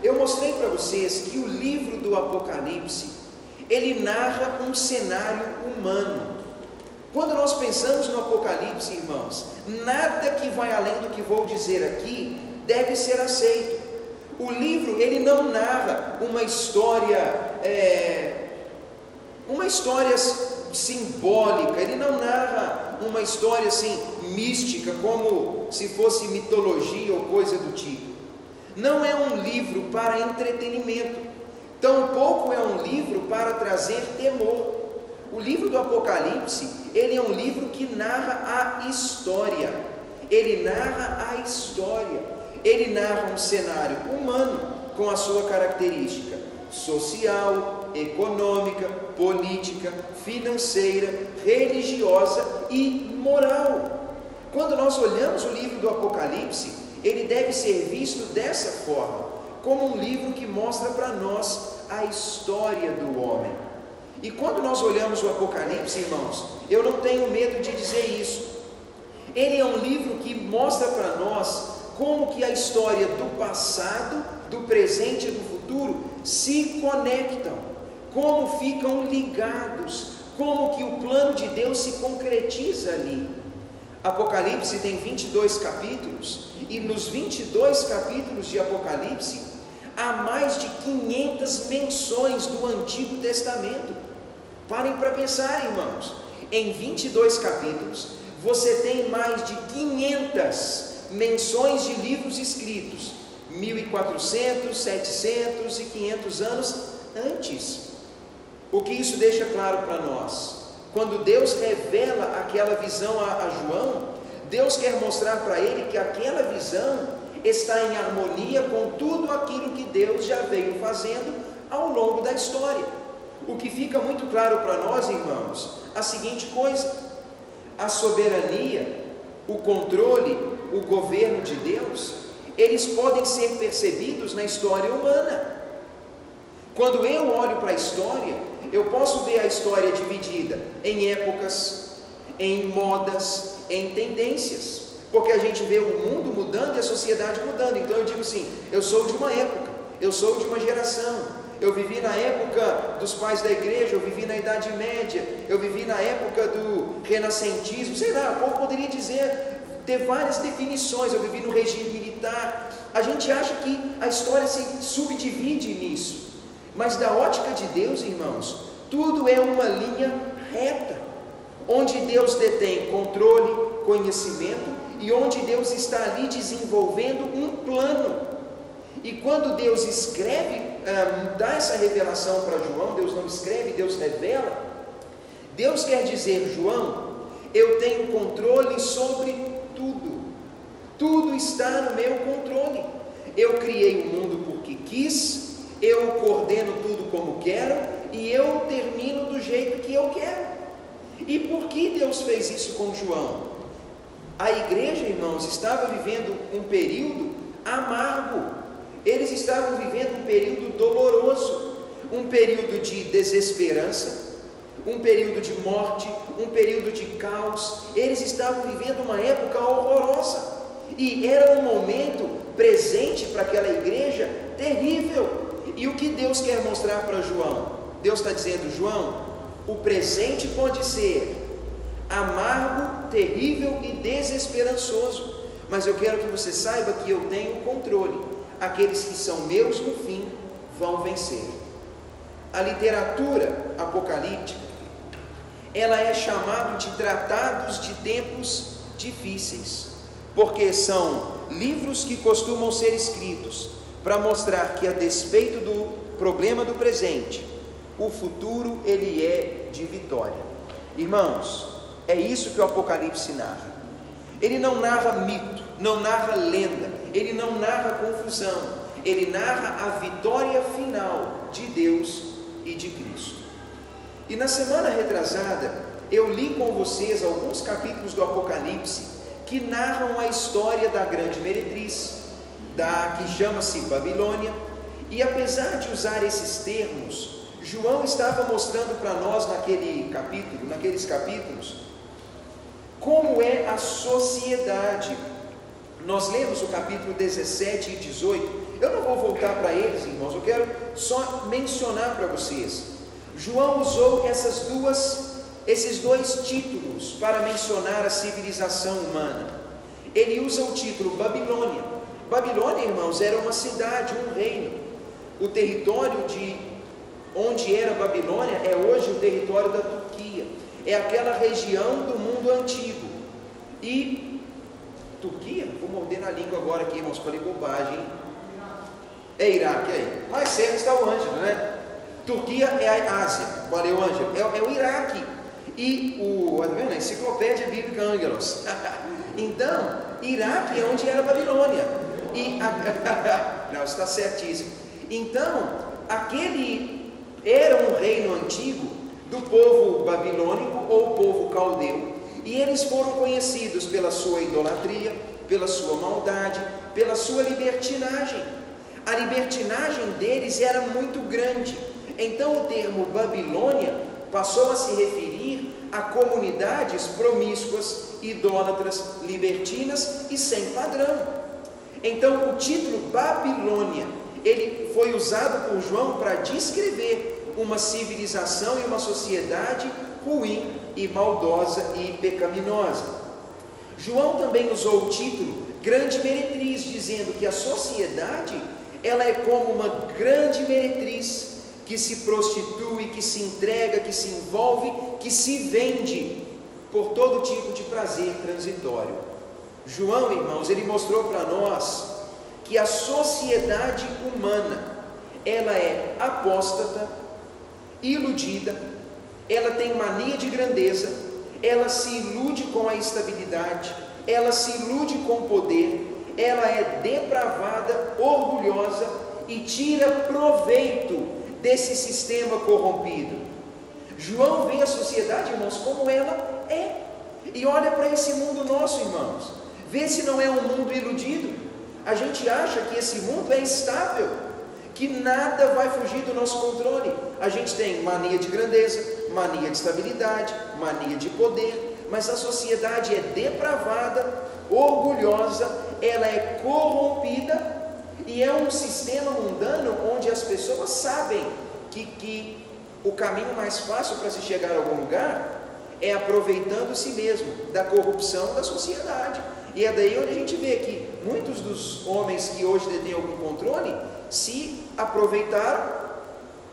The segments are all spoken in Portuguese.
eu mostrei para vocês que o livro do Apocalipse, ele narra um cenário humano. Quando nós pensamos no Apocalipse, irmãos, nada que vai além do que vou dizer aqui deve ser aceito. O livro, ele não narra uma história simbólica, ele não narra uma história assim mística, como se fosse mitologia ou coisa do tipo. Não é um livro para entretenimento, tampouco é um livro para trazer temor. O livro do Apocalipse, ele é um livro que narra a história. Ele narra a história. Ele narra um cenário humano com a sua característica social, econômica, política, financeira, religiosa e moral. Quando nós olhamos o livro do Apocalipse, ele deve ser visto dessa forma, como um livro que mostra para nós a história do homem. E quando nós olhamos o Apocalipse, irmãos, eu não tenho medo de dizer isso. Ele é um livro que mostra para nós como que a história do passado, do presente e do futuro se conectam, como ficam ligados, como que o plano de Deus se concretiza ali. Apocalipse tem 22 capítulos, e nos 22 capítulos de Apocalipse, há mais de 500 menções do Antigo Testamento. Parem para pensar, irmãos, em 22 capítulos, você tem mais de 500 menções de livros escritos, 1400, 700 e 500 anos antes. O que isso deixa claro para nós? Quando Deus revela aquela visão a João, Deus quer mostrar para ele que aquela visão está em harmonia com tudo aquilo que Deus já veio fazendo ao longo da história. O que fica muito claro para nós, irmãos, a seguinte coisa: a soberania, o controle, o governo de Deus, eles podem ser percebidos na história humana. Quando eu olho para a história, eu posso ver a história dividida em épocas, em modas, em tendências, porque a gente vê o mundo mudando e a sociedade mudando. Então eu digo assim, eu sou de uma época, eu sou de uma geração, eu vivi na época dos pais da igreja, eu vivi na Idade Média, eu vivi na época do renascentismo, sei lá, o povo poderia dizer, ter várias definições, eu vivi no regime militar. A gente acha que a história se subdivide nisso, mas da ótica de Deus, irmãos, tudo é uma linha reta, onde Deus detém controle, conhecimento, e onde Deus está ali desenvolvendo um plano. E quando Deus escreve, dá essa revelação para João, Deus não escreve, Deus revela. Deus quer dizer, João, eu tenho controle sobre tudo. Tudo está no meu controle. Eu criei o mundo porque quis, eu coordeno tudo como quero, e eu termino do jeito que eu quero. E por que Deus fez isso com João? A igreja, irmãos, estava vivendo um período amargo. Eles estavam vivendo um período doloroso, um período de desesperança, um período de morte, um período de caos. Eles estavam vivendo uma época horrorosa, e era um momento presente para aquela igreja terrível. E o que Deus quer mostrar para João? Deus está dizendo, João, o presente pode ser amargo, terrível e desesperançoso, mas eu quero que você saiba que eu tenho controle. Aqueles que são meus no fim vão vencer. A literatura apocalíptica, ela é chamada de tratados de tempos difíceis, porque são livros que costumam ser escritos para mostrar que, a despeito do problema do presente, o futuro ele é de vitória. Irmãos, é isso que o Apocalipse narra. Ele não narra mito, não narra lenda, ele não narra confusão, ele narra a vitória final de Deus e de Cristo. E na semana retrasada, eu li com vocês alguns capítulos do Apocalipse que narram a história da grande meretriz, que chama-se Babilônia, e apesar de usar esses termos, João estava mostrando para nós naqueles capítulos, como é a sociedade. Nós lemos o capítulo 17 e 18, Eu não vou voltar para eles, irmãos, eu quero só mencionar para vocês. João usou esses dois títulos para mencionar a civilização humana. Ele usa o título Babilônia. Babilônia, irmãos, era uma cidade, um reino. O território de onde era Babilônia é hoje o território da Turquia. É aquela região do mundo antigo. E Turquia, vou morder na língua agora aqui, irmãos, falei bobagem. É Iraque aí, mais certo está o Ângelo, né? Turquia é a Ásia, valeu Ângelo, é o Iraque. E a enciclopédia bíblica Ângelos. Então, Iraque é onde era Babilônia. Não, está certíssimo. Então, aquele era um reino antigo do povo babilônico ou povo caldeu. E eles foram conhecidos pela sua idolatria, pela sua maldade, pela sua libertinagem. A libertinagem deles era muito grande. Então o termo Babilônia passou a se referir a comunidades promíscuas, idólatras, libertinas e sem padrão. Então o título Babilônia, ele foi usado por João para descrever uma civilização e uma sociedade ruim e maldosa e pecaminosa. João também usou o título Grande Meretriz, dizendo que a sociedade ela é como uma grande meretriz que se prostitui, que se entrega, que se envolve, que se vende por todo tipo de prazer transitório. João, irmãos, ele mostrou para nós que a sociedade humana, ela é apóstata, iludida, ela tem mania de grandeza, ela se ilude com a estabilidade, ela se ilude com o poder, ela é depravada, orgulhosa e tira proveito desse sistema corrompido. João vê a sociedade, irmãos, como ela é, e olha para esse mundo nosso, irmãos, vê se não é um mundo iludido. A gente acha que esse mundo é estável, que nada vai fugir do nosso controle. A gente tem mania de grandeza, mania de estabilidade, mania de poder, mas a sociedade é depravada, orgulhosa, ela é corrompida, e é um sistema mundano onde as pessoas sabem que o caminho mais fácil para se chegar a algum lugar é aproveitando si mesmo da corrupção da sociedade. E é daí onde a gente vê que muitos dos homens que hoje detêm algum controle se aproveitaram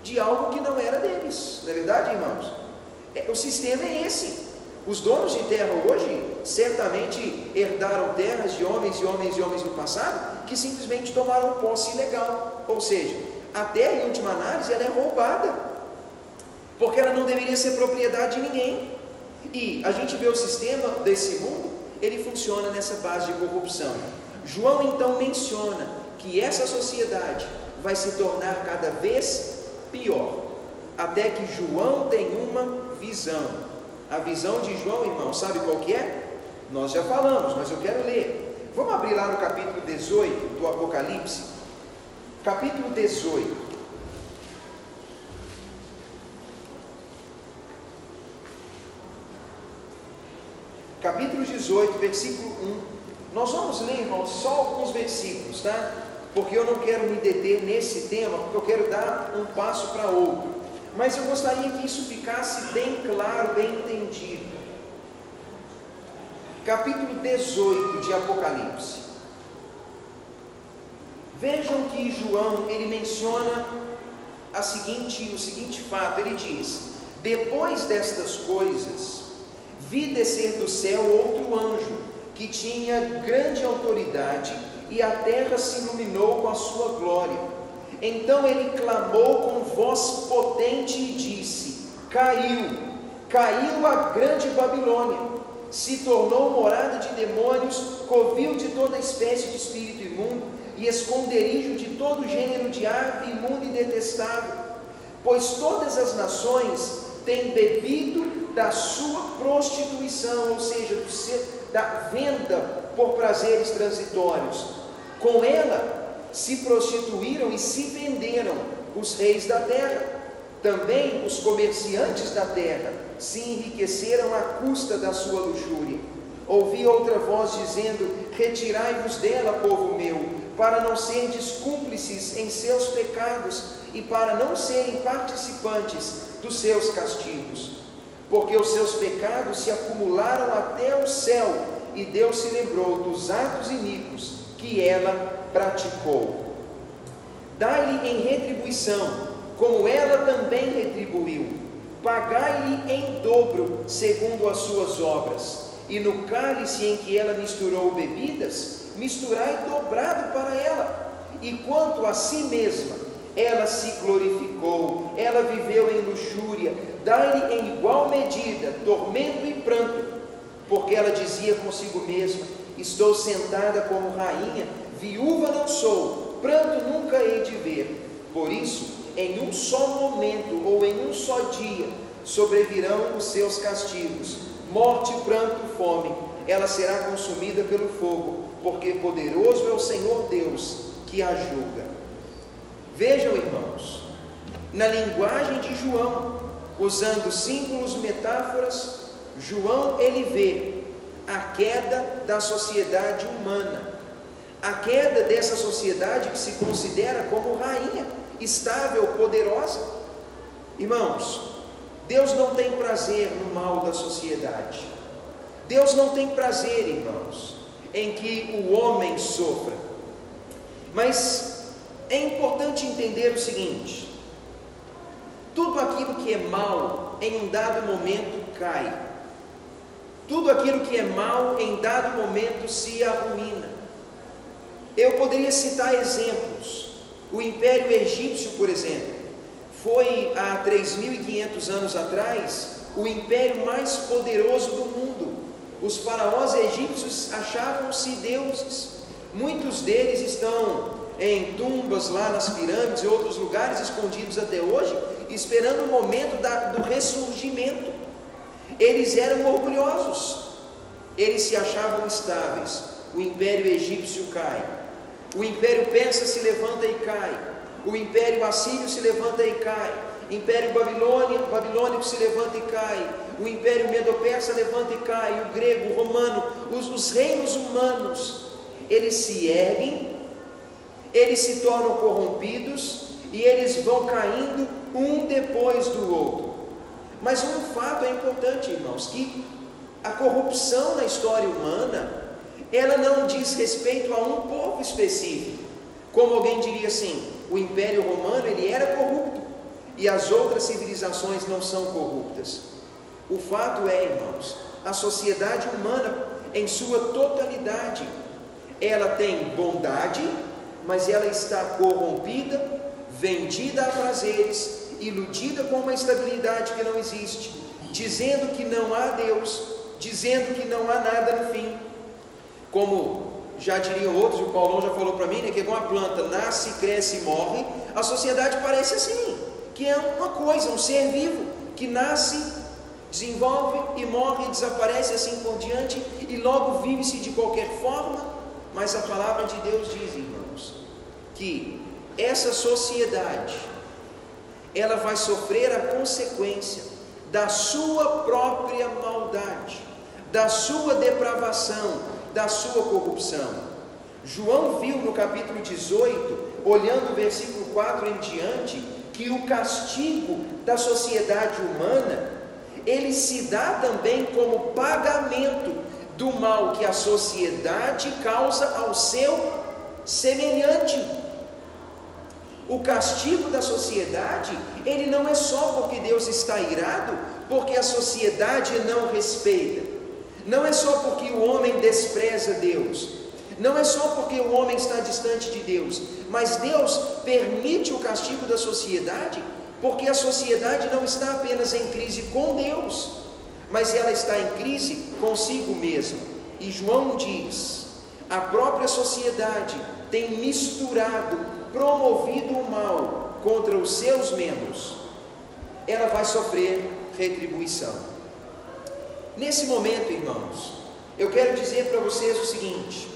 de algo que não era deles. Não é verdade, irmãos? O sistema é esse. Os donos de terra hoje certamente herdaram terras de homens e homens e homens no passado que simplesmente tomaram posse ilegal. Ou seja, a terra, em última análise, ela é roubada, porque ela não deveria ser propriedade de ninguém. E a gente vê o sistema desse mundo, ele funciona nessa base de corrupção. João então menciona que essa sociedade vai se tornar cada vez pior, até que João tem uma visão. A visão de João, irmão, sabe qual que é? Nós já falamos, mas eu quero ler. Vamos abrir lá no capítulo 18 do Apocalipse. Capítulo 18. Capítulo 18, versículo 1. Nós vamos ler, irmãos, só alguns versículos, tá? Porque eu não quero me deter nesse tema, porque eu quero dar um passo para outro. Mas eu gostaria que isso ficasse bem claro, bem entendido. Capítulo 18 de Apocalipse. Vejam que João, ele menciona o seguinte fato, ele diz: depois destas coisas, vi descer do céu outro anjo, que tinha grande autoridade, e a terra se iluminou com a sua glória. Então ele clamou com voz potente e disse: caiu a grande Babilônia, se tornou morada de demônios, covil de toda espécie de espírito imundo, e esconderijo de todo gênero de ave imunda e detestável, pois todas as nações têm bebido da sua prostituição, ou seja, da venda por prazeres transitórios. Com ela se prostituíram e se venderam os reis da terra. Também os comerciantes da terra se enriqueceram à custa da sua luxúria. Ouvi outra voz dizendo: retirai-vos dela, povo meu, para não serdes cúmplices em seus pecados e para não serem participantes dos seus castigos. Porque os seus pecados se acumularam até o céu, e Deus se lembrou dos atos iníquos que ela praticou. Dai-lhe em retribuição, como ela também retribuiu. Pagai-lhe em dobro, segundo as suas obras. E no cálice em que ela misturou bebidas, misturai dobrado para ela. E quanto a si mesma, ela se glorificou, ela viveu em luxúria. Dai-lhe em igual medida tormento e pranto, porque ela dizia consigo mesma: estou sentada como rainha, viúva não sou, pranto nunca hei de ver. Por isso, em um só momento ou em um só dia sobrevirão os seus castigos: morte, pranto, fome. Ela será consumida pelo fogo, porque poderoso é o Senhor Deus que a julga. Vejam, irmãos, na linguagem de João, usando símbolos, metáforas, João ele vê a queda da sociedade humana, a queda dessa sociedade que se considera como rainha, estável, poderosa. Irmãos, Deus não tem prazer no mal da sociedade. Deus não tem prazer, irmãos, em que o homem sofra. Mas é importante entender o seguinte: tudo aquilo que é mal, em um dado momento cai. Tudo aquilo que é mal, em dado momento se arruína. Eu poderia citar exemplos. O Império Egípcio, por exemplo, foi há 3.500 anos atrás o império mais poderoso do mundo. Os faraós egípcios achavam-se deuses. Muitos deles estão em tumbas lá nas pirâmides e outros lugares escondidos até hoje, esperando o momento do ressurgimento. Eles eram orgulhosos, eles se achavam estáveis. O Império Egípcio cai, o Império Persa se levanta e cai, o Império Assírio se levanta e cai, o Império Babilônico se levanta e cai, o Império Medo-Persa levanta e cai, o grego, o romano, os reinos humanos, eles se erguem, eles se tornam corrompidos e eles vão caindo um depois do outro. Mas um fato é importante, irmãos, que a corrupção na história humana, ela não diz respeito a um povo específico. Como alguém diria assim: o Império Romano ele era corrupto e as outras civilizações não são corruptas. O fato é, irmãos, a sociedade humana em sua totalidade, ela tem bondade, mas ela está corrompida, vendida a prazeres, iludida com uma estabilidade que não existe, dizendo que não há Deus, dizendo que não há nada no fim. Como já diriam outros, o Paulão já falou para mim, né, que uma planta nasce, cresce e morre, a sociedade parece assim, que é uma coisa, um ser vivo, que nasce, desenvolve e morre, desaparece, assim por diante, e logo vive-se de qualquer forma. Mas a palavra de Deus diz, irmãos, que essa sociedade, ela vai sofrer a consequência da sua própria maldade, da sua depravação, da sua corrupção. João viu no capítulo 18, olhando o versículo 4 em diante, que o castigo da sociedade humana, ele se dá também como pagamento do mal que a sociedade causa ao seu semelhante. O castigo da sociedade, ele não é só porque Deus está irado, porque a sociedade não respeita, não é só porque o homem despreza Deus, não é só porque o homem está distante de Deus, mas Deus permite o castigo da sociedade, porque a sociedade não está apenas em crise com Deus, mas ela está em crise consigo mesma. E João diz: a própria sociedade tem misturado, promovido o mal contra os seus membros. Ela vai sofrer retribuição. Nesse momento, irmãos, eu quero dizer para vocês o seguinte: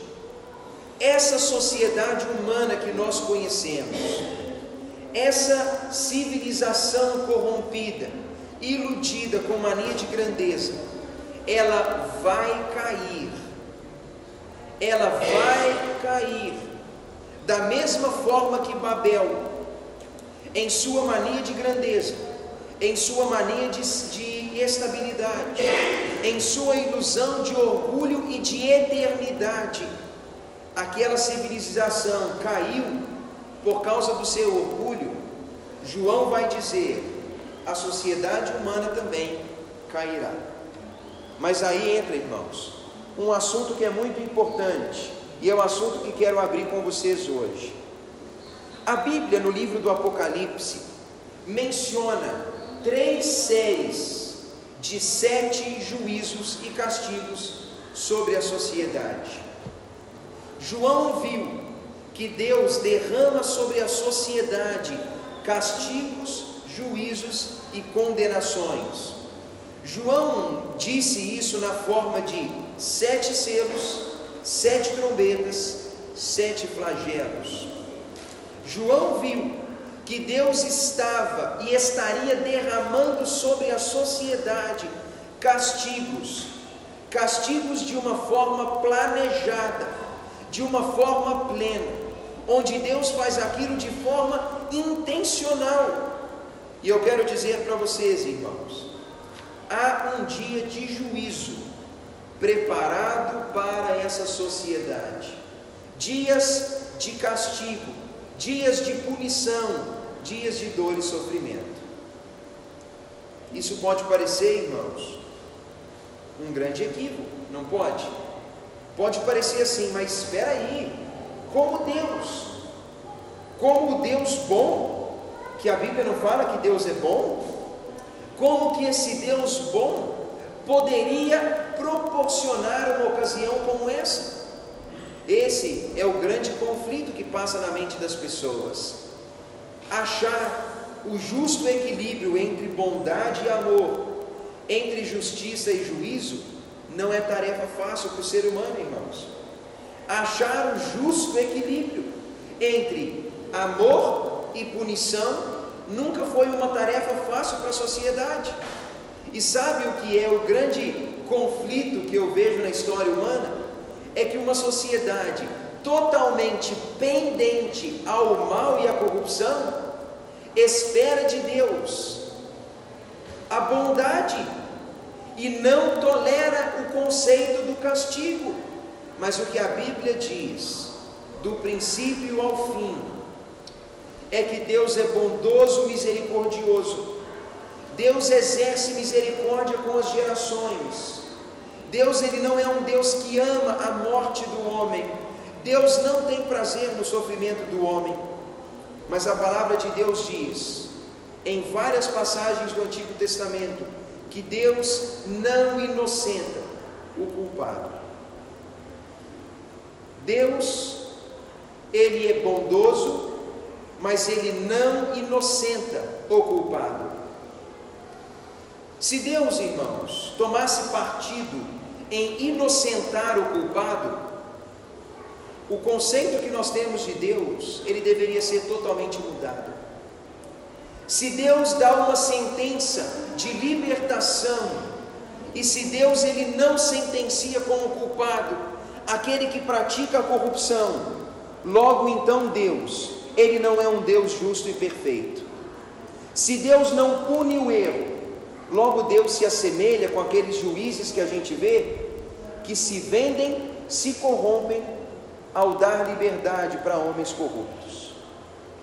essa sociedade humana que nós conhecemos, essa civilização corrompida, iludida com mania de grandeza, ela vai cair, Da mesma forma que Babel, em sua mania de grandeza, em sua mania de estabilidade, em sua ilusão de orgulho e de eternidade, aquela civilização caiu por causa do seu orgulho. João vai dizer: a sociedade humana também cairá. Mas aí entra, irmãos, um assunto que é muito importante, e é o assunto que quero abrir com vocês hoje. A Bíblia, no livro do Apocalipse, menciona 3 séries de 7 juízos e castigos sobre a sociedade. João viu que Deus derrama sobre a sociedade castigos, juízos e condenações. João disse isso na forma de 7 selos, 7 trombetas, 7 flagelos. João viu que Deus estava e estaria derramando sobre a sociedade castigos de uma forma planejada, de uma forma plena, onde Deus faz aquilo de forma intencional. E eu quero dizer para vocês, irmãos, há um dia de juízo preparado para essa sociedade, dias de castigo, dias de punição, dias de dor e sofrimento. Isso pode parecer, irmãos, um grande equívoco, não pode? Pode parecer assim, mas espera aí, como o Deus bom, que a Bíblia não fala que Deus é bom, como que esse Deus bom poderia proporcionar uma ocasião como essa? Esse é o grande conflito que passa na mente das pessoas. Achar o justo equilíbrio entre bondade e amor, entre justiça e juízo, não é tarefa fácil para o ser humano, irmãos. Achar o justo equilíbrio entre amor e punição nunca foi uma tarefa fácil para a sociedade. E sabe o que é o grande conflito que eu vejo na história humana? É que uma sociedade totalmente pendente ao mal e à corrupção espera de Deus a bondade e não tolera o conceito do castigo. Mas o que a Bíblia diz, do princípio ao fim, é que Deus é bondoso, misericordioso. Deus exerce misericórdia com as gerações. Deus, ele não é um Deus que ama a morte do homem. Deus não tem prazer no sofrimento do homem. Mas a palavra de Deus diz, em várias passagens do Antigo Testamento, que Deus não inocenta o culpado. Deus, ele é bondoso, mas ele não inocenta o culpado. Se Deus, irmãos, tomasse partido em inocentar o culpado, o conceito que nós temos de Deus, ele deveria ser totalmente mudado. Se Deus dá uma sentença de libertação, e se Deus ele não sentencia como culpado aquele que pratica a corrupção, logo então Deus, ele não é um Deus justo e perfeito. Se Deus não pune o erro, logo Deus se assemelha com aqueles juízes que a gente vê, que se vendem, se corrompem ao dar liberdade para homens corruptos.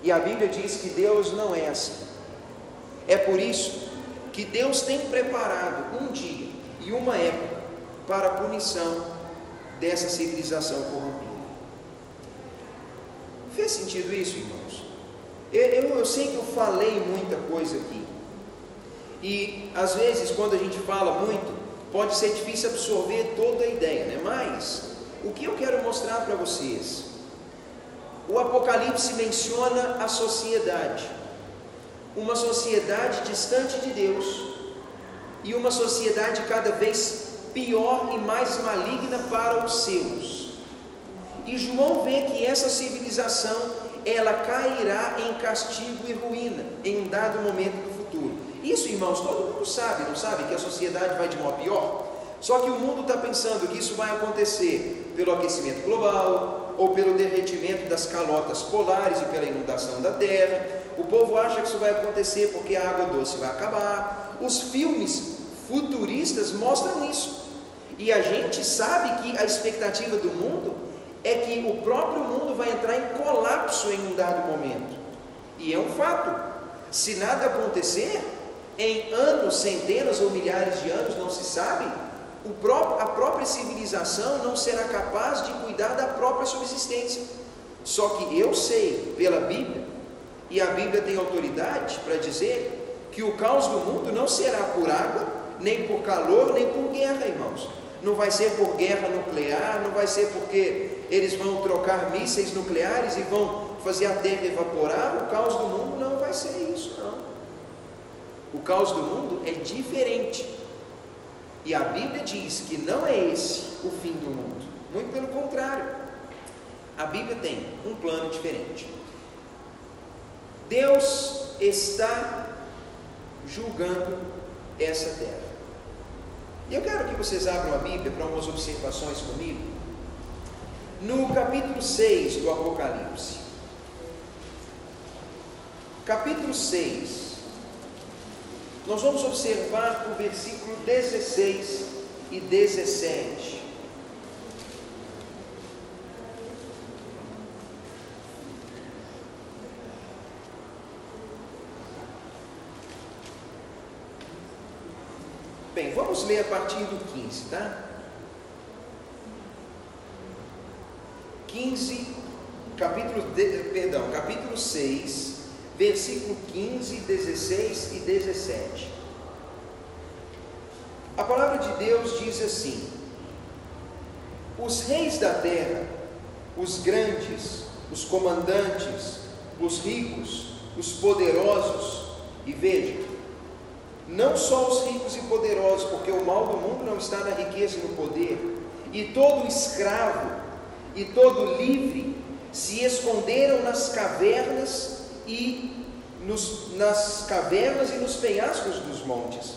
E a Bíblia diz que Deus não é assim. É por isso que Deus tem preparado um dia e uma época para a punição dessa civilização corrompida. Fez sentido isso, irmãos? Eu sei que eu falei muita coisa aqui. E às vezes quando a gente fala muito, pode ser difícil absorver toda a ideia, né? Mas o que eu quero mostrar para vocês, o Apocalipse menciona a sociedade, uma sociedade distante de Deus, e uma sociedade cada vez pior e mais maligna para os seus. E João vê que essa civilização, ela cairá em castigo e ruína em um dado momento do futuro. Isso, irmãos, todo mundo sabe, não sabe que a sociedade vai de mal a pior? Só que o mundo está pensando que isso vai acontecer pelo aquecimento global, ou pelo derretimento das calotas polares e pela inundação da terra. O povo acha que isso vai acontecer porque a água doce vai acabar. Os filmes futuristas mostram isso. E a gente sabe que a expectativa do mundo é que o próprio mundo vai entrar em colapso em um dado momento. E é um fato. Se nada acontecer, em anos, centenas ou milhares de anos, não se sabe, a própria civilização não será capaz de cuidar da própria subsistência. Só que eu sei, pela Bíblia, e a Bíblia tem autoridade para dizer que o caos do mundo não será por água, nem por calor, nem por guerra, irmãos. Não vai ser por guerra nuclear, não vai ser porque eles vão trocar mísseis nucleares e vão fazer a terra evaporar. O caos do mundo não vai ser isso, não. O caos do mundo é diferente. E a Bíblia diz que não é esse o fim do mundo. Muito pelo contrário. A Bíblia tem um plano diferente. Deus está julgando essa terra. E eu quero que vocês abram a Bíblia para umas observações comigo. No capítulo 6 do Apocalipse. Capítulo 6. Nós vamos observar o versículo 16 e 17. Bem, vamos ler a partir do 15, tá? capítulo 6, versículo 15, 16 e 17. A palavra de Deus diz assim: os reis da terra, os grandes, os comandantes, os ricos, os poderosos, e veja, não só os ricos e poderosos, porque o mal do mundo não está na riqueza e no poder, e todo escravo e todo livre se esconderam nas cavernas e nos penhascos dos montes,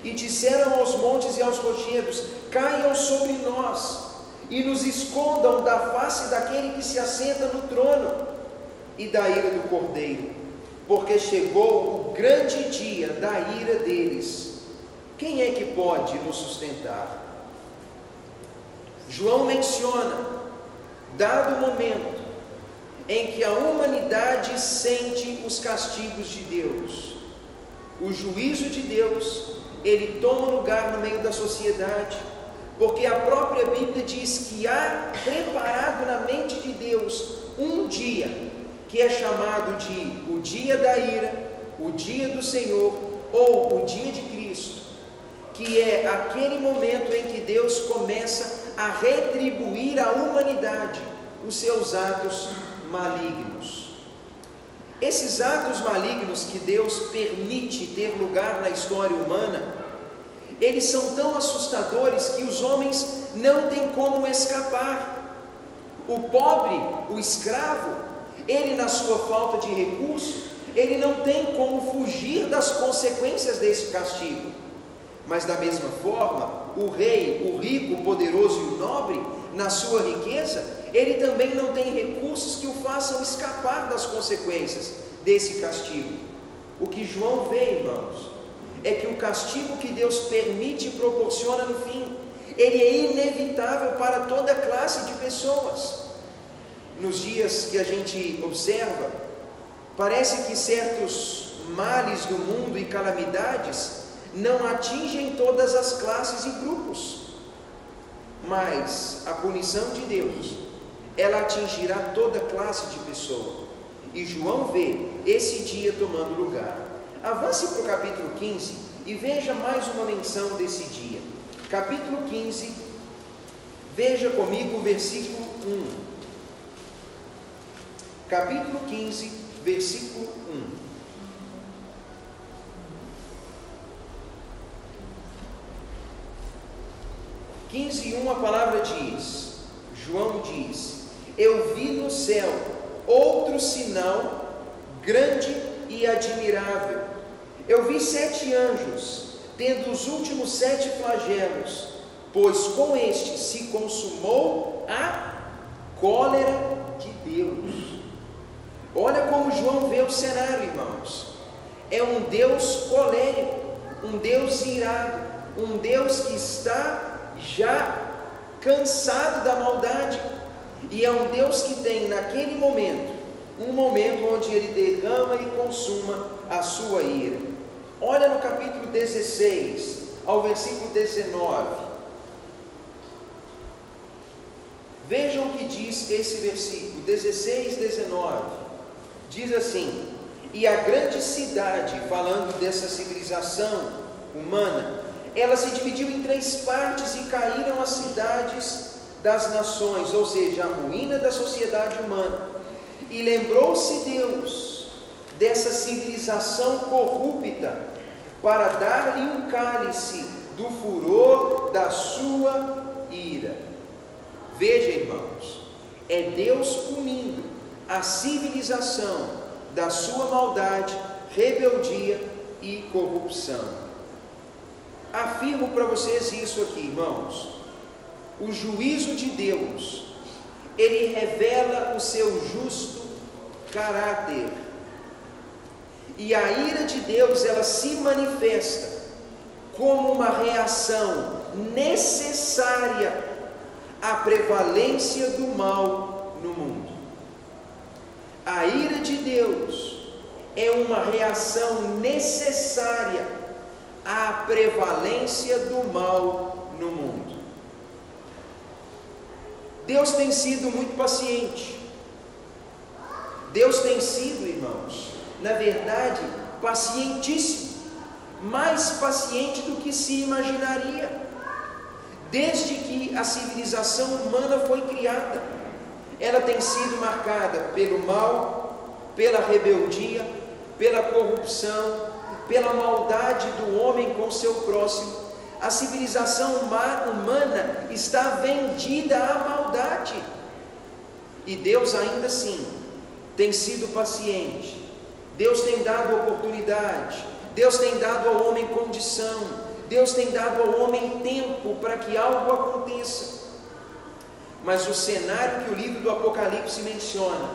e disseram aos montes e aos rochedos: caiam sobre nós e nos escondam da face daquele que se assenta no trono e da ira do Cordeiro, porque chegou o grande dia da ira deles. Quem é que pode nos sustentar? João menciona, dado o momento em que a humanidade sente os castigos de Deus, o juízo de Deus, ele toma lugar no meio da sociedade, porque a própria Bíblia diz que há preparado na mente de Deus um dia, que é chamado de o dia da ira, o dia do Senhor, ou o dia de Cristo, que é aquele momento em que Deus começa a retribuir à humanidade os seus atos malignos. Esses atos malignos que Deus permite ter lugar na história humana, eles são tão assustadores que os homens não têm como escapar. O pobre, o escravo, ele, na sua falta de recurso, ele não tem como fugir das consequências desse castigo. Mas da mesma forma, o rei, o rico, o poderoso e o nobre, na sua riqueza, ele também não tem recursos que o façam escapar das consequências desse castigo. O que João vê, irmãos, é que o castigo que Deus permite e proporciona no fim, ele é inevitável para toda classe de pessoas. Nos dias que a gente observa, parece que certos males do mundo e calamidades não atingem todas as classes e grupos, mas a punição de Deus, ela atingirá toda classe de pessoa, e João vê esse dia tomando lugar. Avance para o capítulo 15 e veja mais uma menção desse dia. Capítulo 15, veja comigo o versículo 1. Capítulo 15, versículo 1. 15:1 a palavra diz, João diz: eu vi no céu outro sinal grande e admirável. Eu vi 7 anjos, tendo os últimos 7 flagelos, pois com este se consumou a cólera de Deus. Olha como João vê o cenário, irmãos. É um Deus colérico, um Deus irado, um Deus que está já cansado da maldade, e é um Deus que tem naquele momento, um momento onde Ele derrama e consuma a sua ira. Olha no capítulo 16, ao versículo 19, vejam o que diz esse versículo, 16, 19, diz assim: e a grande cidade, falando dessa civilização humana, ela se dividiu em 3 partes e caíram as cidades das nações, ou seja, a ruína da sociedade humana. E lembrou-se Deus dessa civilização corrupta para dar-lhe um cálice do furor da sua ira. Veja, irmãos, é Deus punindo a civilização da sua maldade, rebeldia e corrupção. Afirmo para vocês isso aqui, irmãos: o juízo de Deus, ele revela o seu justo caráter, e a ira de Deus, ela se manifesta como uma reação necessária à prevalência do mal no mundo. A ira de Deus é uma reação necessária à prevalência do mal no mundo. Deus tem sido muito paciente. Deus tem sido, irmãos, na verdade, pacientíssimo, mais paciente do que se imaginaria, desde que a civilização humana foi criada. Ela tem sido marcada pelo mal, pela rebeldia, pela corrupção, pela maldade do homem com seu próximo. A civilização humana está vendida à maldade, e Deus ainda assim tem sido paciente. Deus tem dado oportunidade, Deus tem dado ao homem condição, Deus tem dado ao homem tempo para que algo aconteça. Mas o cenário que o livro do Apocalipse menciona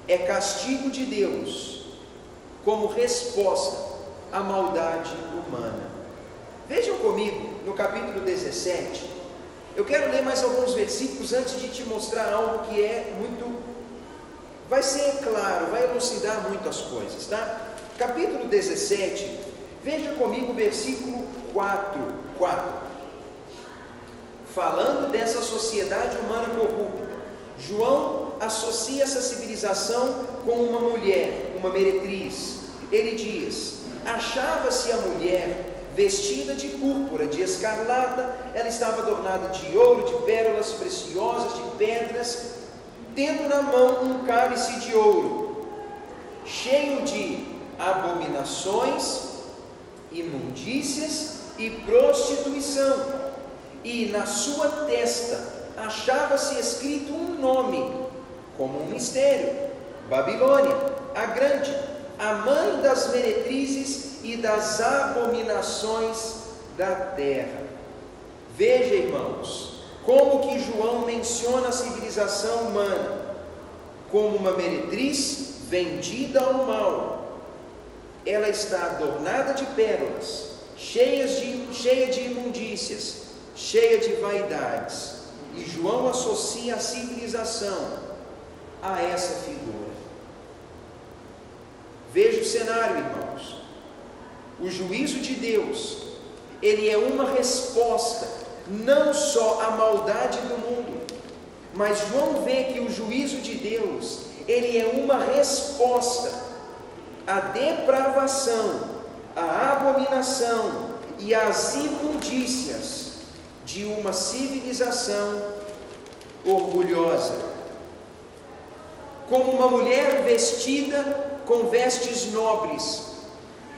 é castigo de Deus como resposta à maldade humana. Vejam comigo no capítulo 17. Eu quero ler mais alguns versículos antes de te mostrar algo que é muito, vai ser claro, vai elucidar muito as coisas, tá? Capítulo 17, veja comigo o versículo 4. Falando dessa sociedade humana corrupta, João associa essa civilização com uma mulher, uma meretriz. Ele diz: achava-se a mulher vestida de púrpura, de escarlata, ela estava adornada de ouro, de pérolas preciosas, de pedras, tendo na mão um cálice de ouro, cheio de abominações, imundícias e prostituição, e na sua testa achava-se escrito um nome, como um mistério: Babilônia, a grande, a mãe das meretrizes e das abominações da terra. Veja, irmãos, como que João menciona a civilização humana como uma meretriz vendida ao mal. Ela está adornada de pérolas, cheia de imundícias, cheia de vaidades, e João associa a civilização a essa figura. Veja o cenário, irmãos. O juízo de Deus, ele é uma resposta não só à maldade do mundo, mas João vê que o juízo de Deus, ele é uma resposta à depravação, à abominação e às imundícias de uma civilização orgulhosa. Como uma mulher vestida com vestes nobres,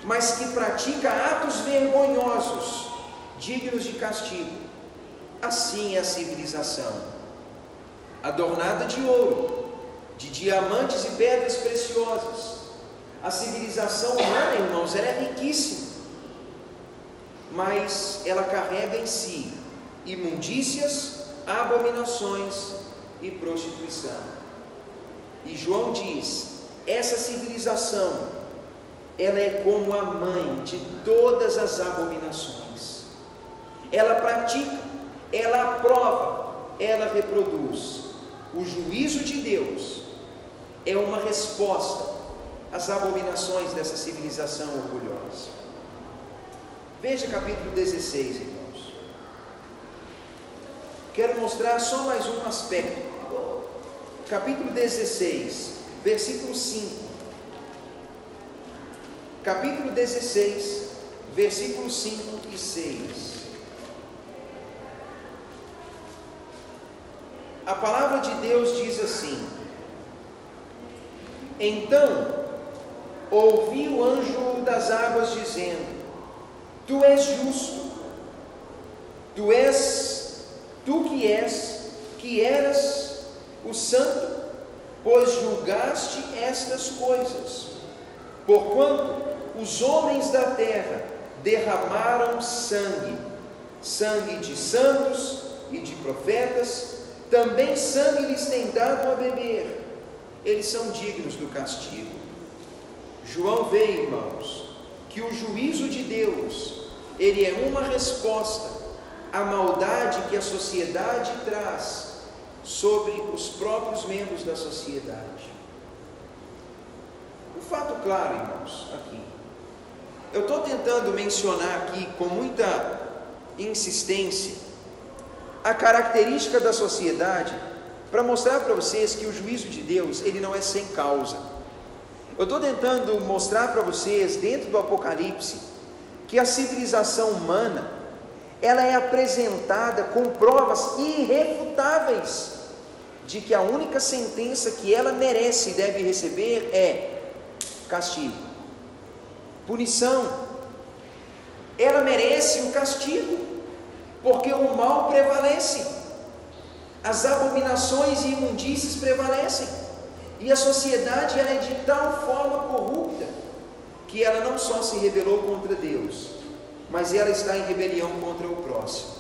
mas que pratica atos vergonhosos, dignos de castigo. Assim é a civilização, adornada de ouro, de diamantes e pedras preciosas. A civilização humana, irmãos, ela é riquíssima, mas ela carrega em si imundícias, abominações e prostituição. E João diz: essa civilização, ela é como a mãe de todas as abominações. Ela pratica, ela aprova, ela reproduz. O juízo de Deus é uma resposta às abominações dessa civilização orgulhosa. Veja capítulo 16, irmãos. Quero mostrar só mais um aspecto. Capítulo 16, versículo 5. Capítulo 16, versículos 5 e 6. A palavra de Deus diz assim: então ouvi o anjo das águas dizendo: tu és justo, tu que eras o santo, pois julgaste estas coisas, porquanto os homens da terra derramaram sangue de santos e de profetas, também sangue lhes tem dado a beber, eles são dignos do castigo. João vê, irmãos, que o juízo de Deus, ele é uma resposta à maldade que a sociedade traz sobre os próprios membros da sociedade. O fato claro, irmãos, aqui, eu estou tentando mencionar aqui com muita insistência a característica da sociedade, para mostrar para vocês que o juízo de Deus, ele não é sem causa. Eu estou tentando mostrar para vocês, dentro do Apocalipse, que a civilização humana, ela é apresentada com provas irrefutáveis, de que a única sentença que ela merece e deve receber é castigo, punição. Ela merece o castigo, porque o mal prevalece, as abominações e imundícies prevalecem, e a sociedade ela é de tal forma corrupta, que ela não só se rebelou contra Deus, mas ela está em rebelião contra o próximo.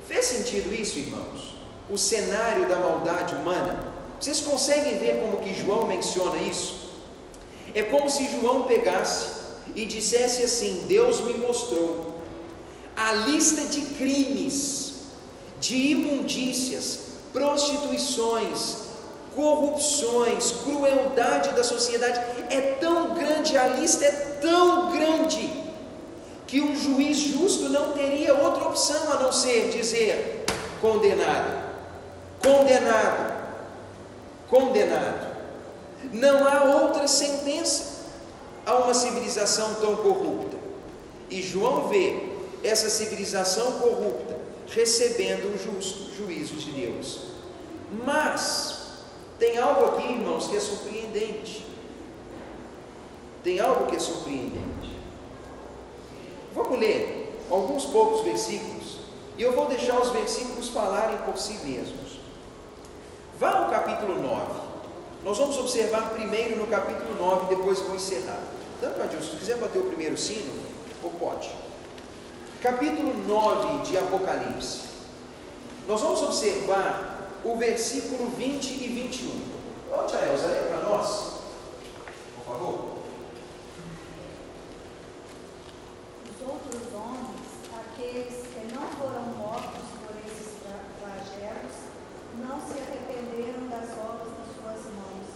Fez sentido isso, irmãos? O cenário da maldade humana? Vocês conseguem ver como que João menciona isso? É como se João pegasse e dissesse assim: Deus me mostrou a lista de crimes, de imundícias, prostituições, corrupções, crueldade da sociedade. É tão grande, a lista é tão grande, que um juiz justo não teria outra opção a não ser dizer: condenado, condenado, condenado. Não há outra sentença a uma civilização tão corrupta. E João vê essa civilização corrupta recebendo o justo juízo de Deus. Mas tem algo aqui, irmãos, que é surpreendente. Tem algo que é surpreendente. Vamos ler alguns poucos versículos, e eu vou deixar os versículos falarem por si mesmos. Vá ao capítulo 9. Nós vamos observar primeiro no capítulo 9, depois vou encerrar. Tanto, Adilson, se quiser bater o primeiro sino, ou pode. Capítulo 9 de Apocalipse. Nós vamos observar o versículo 20 e 21. Ô, tia Elza, lê para nós, por favor. Os outros homens, aqueles que não foram mortos por esses flagelos, não se arrependeram das obras das suas mãos,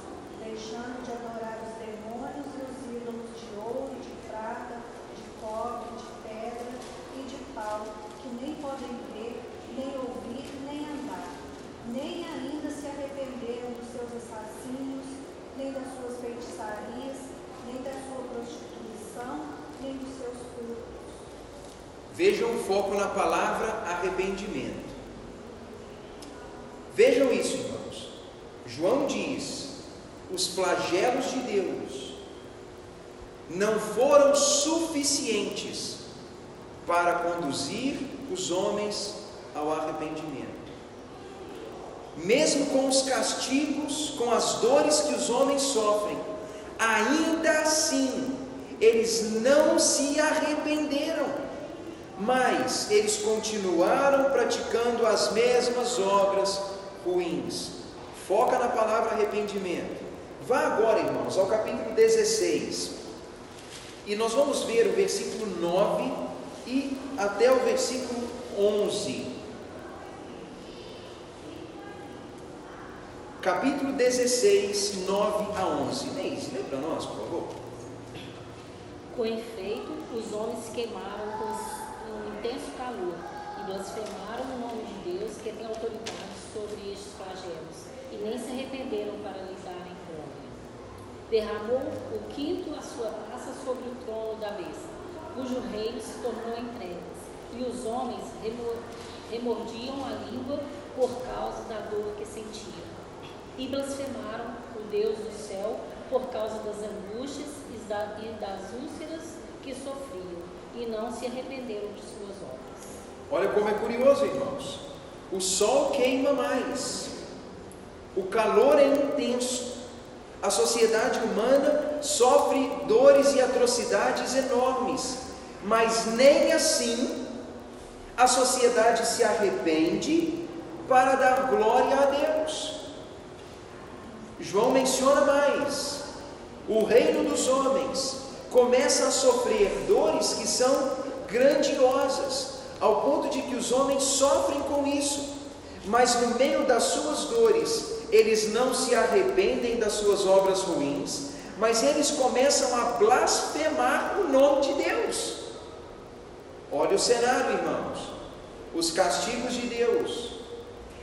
deixando de adorar os demônios e os ídolos de ouro e de prata, de cobre, de pedra e de pau, que nem podem ver, nem ouvir, nem andar. Nem ainda se arrependeram dos seus assassinos, nem das suas feitiçarias, nem da sua prostituição, nem dos seus furtos. Vejam o foco na palavra arrependimento. Vejam isso, irmãos. João diz: os flagelos de Deus não foram suficientes para conduzir os homens ao arrependimento. Mesmo com os castigos, com as dores que os homens sofrem, ainda assim, eles não se arrependeram, mas eles continuaram praticando as mesmas obras, ruins. Foca na palavra arrependimento. Vá agora, irmãos, ao capítulo 16. E nós vamos ver o versículo 9 e até o versículo 11. Capítulo 16, 9 a 11. Neise, lê para nós, por favor. Com efeito, os homens se queimaram com um intenso calor e blasfemaram o nome de Deus, que tem autoridade sobre estes flagelos, e nem se arrependeram para lhe darem glória. Derramou o quinto a sua taça sobre o trono da besta, cujo reino se tornou em trevas, e os homens remordiam a língua por causa da dor que sentiam. E blasfemaram o Deus do céu por causa das angústias e das úlceras que sofriam, e não se arrependeram de suas obras. Olha como é curioso, irmãos. O sol queima mais, o calor é intenso, a sociedade humana sofre dores e atrocidades enormes, mas nem assim a sociedade se arrepende para dar glória a Deus. João menciona mais: o reino dos homens começa a sofrer dores que são grandiosas, ao ponto de que os homens sofrem com isso, mas no meio das suas dores, eles não se arrependem das suas obras ruins, mas eles começam a blasfemar o nome de Deus. Olha o cenário, irmãos. Os castigos de Deus,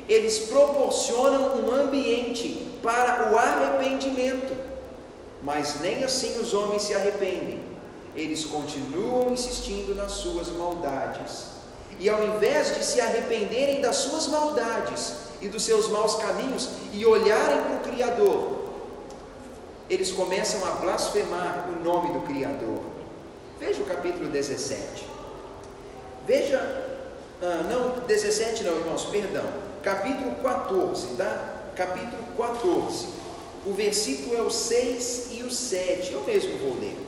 eles proporcionam um ambiente para o arrependimento, mas nem assim os homens se arrependem. Eles continuam insistindo nas suas maldades, e ao invés de se arrependerem das suas maldades e dos seus maus caminhos e olharem para o Criador, eles começam a blasfemar o nome do Criador. Veja o capítulo 17. Veja, 17 não, irmãos, perdão, capítulo 14, tá? Capítulo 14, o versículo é o 6 e o 7, eu mesmo vou ler.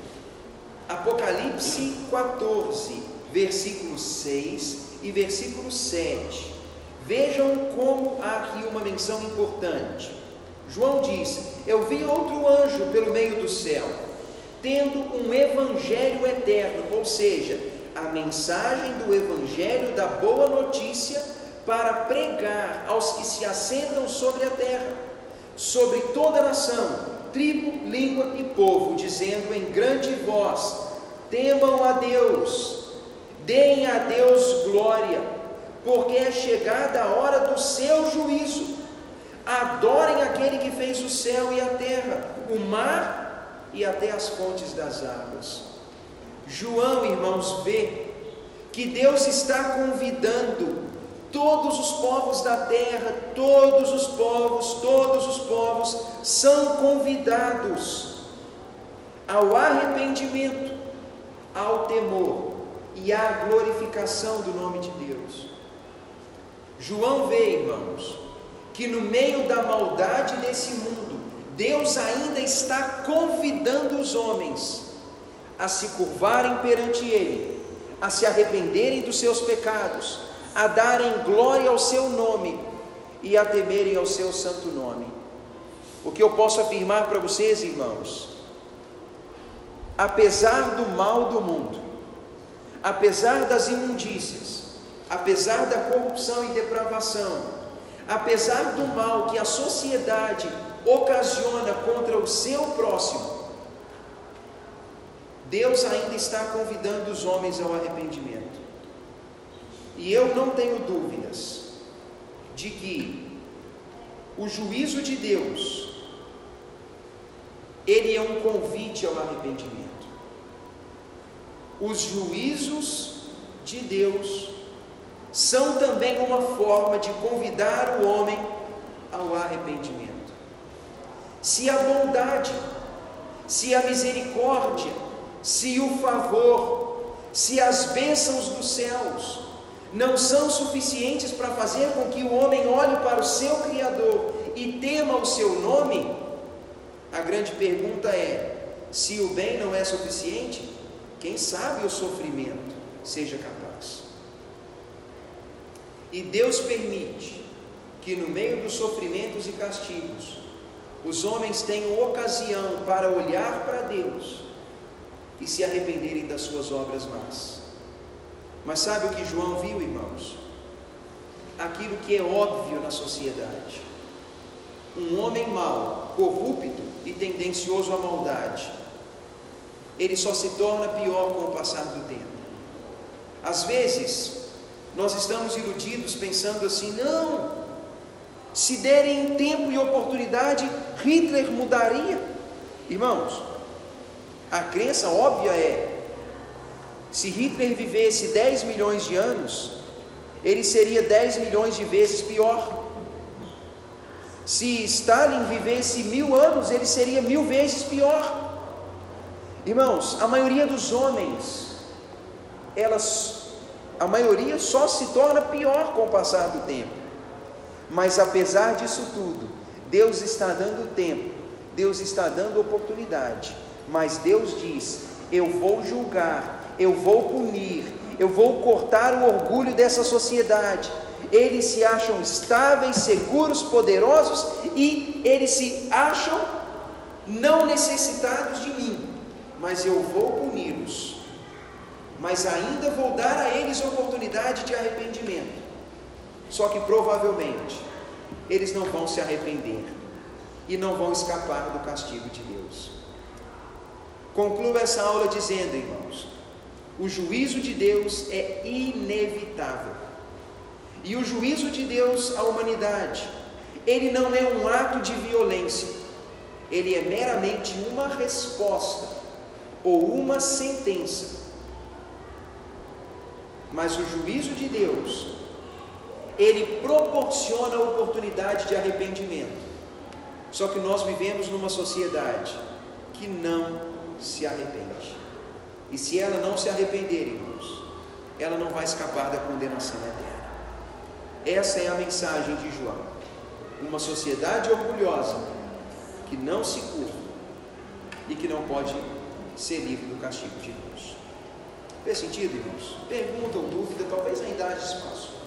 Apocalipse 14, versículo 6 e versículo 7. Vejam como há aqui uma menção importante. João diz: eu vi outro anjo pelo meio do céu, tendo um evangelho eterno, ou seja, a mensagem do evangelho da boa notícia, para pregar aos que se assentam sobre a terra, sobre toda a nação, tribo, língua e povo, dizendo em grande voz: temam a Deus, deem a Deus glória, porque é chegada a hora do seu juízo. Adorem aquele que fez o céu e a terra, o mar e até as fontes das águas. João, irmãos, vê que Deus está convidando todos os povos da terra, todos os povos são convidados ao arrependimento, ao temor e à glorificação do nome de Deus. João vê, irmãos, que no meio da maldade desse mundo, Deus ainda está convidando os homens a se curvarem perante Ele, a se arrependerem dos seus pecados, a darem glória ao seu nome e a temerem ao seu santo nome. O que eu posso afirmar para vocês, irmãos, apesar do mal do mundo, apesar das imundícias, apesar da corrupção e depravação, apesar do mal que a sociedade ocasiona contra o seu próximo, Deus ainda está convidando os homens ao arrependimento. E eu não tenho dúvidas de que o juízo de Deus, ele é um convite ao arrependimento. Os juízos de Deus são também uma forma de convidar o homem ao arrependimento. Se a bondade, se a misericórdia, se o favor, se as bênçãos dos céus não são suficientes para fazer com que o homem olhe para o seu Criador e tema o seu nome, a grande pergunta é: se o bem não é suficiente, quem sabe o sofrimento seja capaz. E Deus permite que no meio dos sofrimentos e castigos, os homens tenham ocasião para olhar para Deus e se arrependerem das suas obras más. Mas sabe o que João viu, irmãos? Aquilo que é óbvio na sociedade: um homem mau, corrupto e tendencioso à maldade, ele só se torna pior com o passar do tempo. Às vezes, nós estamos iludidos pensando assim: não, se derem tempo e oportunidade, Hitler mudaria. Irmãos, a crença óbvia é: se Hitler vivesse 10 milhões de anos, ele seria 10 milhões de vezes pior. Se Stalin vivesse 1000 anos, ele seria 1000 vezes pior. Irmãos, a maioria dos homens, a maioria só se torna pior com o passar do tempo. Mas apesar disso tudo, Deus está dando tempo, Deus está dando oportunidade. Mas Deus diz: eu vou julgar, eu vou punir, eu vou cortar o orgulho dessa sociedade. Eles se acham estáveis, seguros, poderosos, e eles se acham não necessitados de mim, mas eu vou puni-los. Mas ainda vou dar a eles oportunidade de arrependimento. Só que provavelmente eles não vão se arrepender e não vão escapar do castigo de Deus. Concluo essa aula dizendo, irmãos, o juízo de Deus é inevitável. E o juízo de Deus à humanidade, ele não é um ato de violência, ele é meramente uma resposta ou uma sentença. Mas o juízo de Deus, ele proporciona a oportunidade de arrependimento. Só que nós vivemos numa sociedade que não se arrepende. E se ela não se arrepender, irmãos, ela não vai escapar da condenação eterna. Essa é a mensagem de João. Uma sociedade orgulhosa que não se curva e que não pode ser livre do castigo de Deus. Fez sentido, irmãos? Pergunta ou dúvida, talvez ainda haja espaço.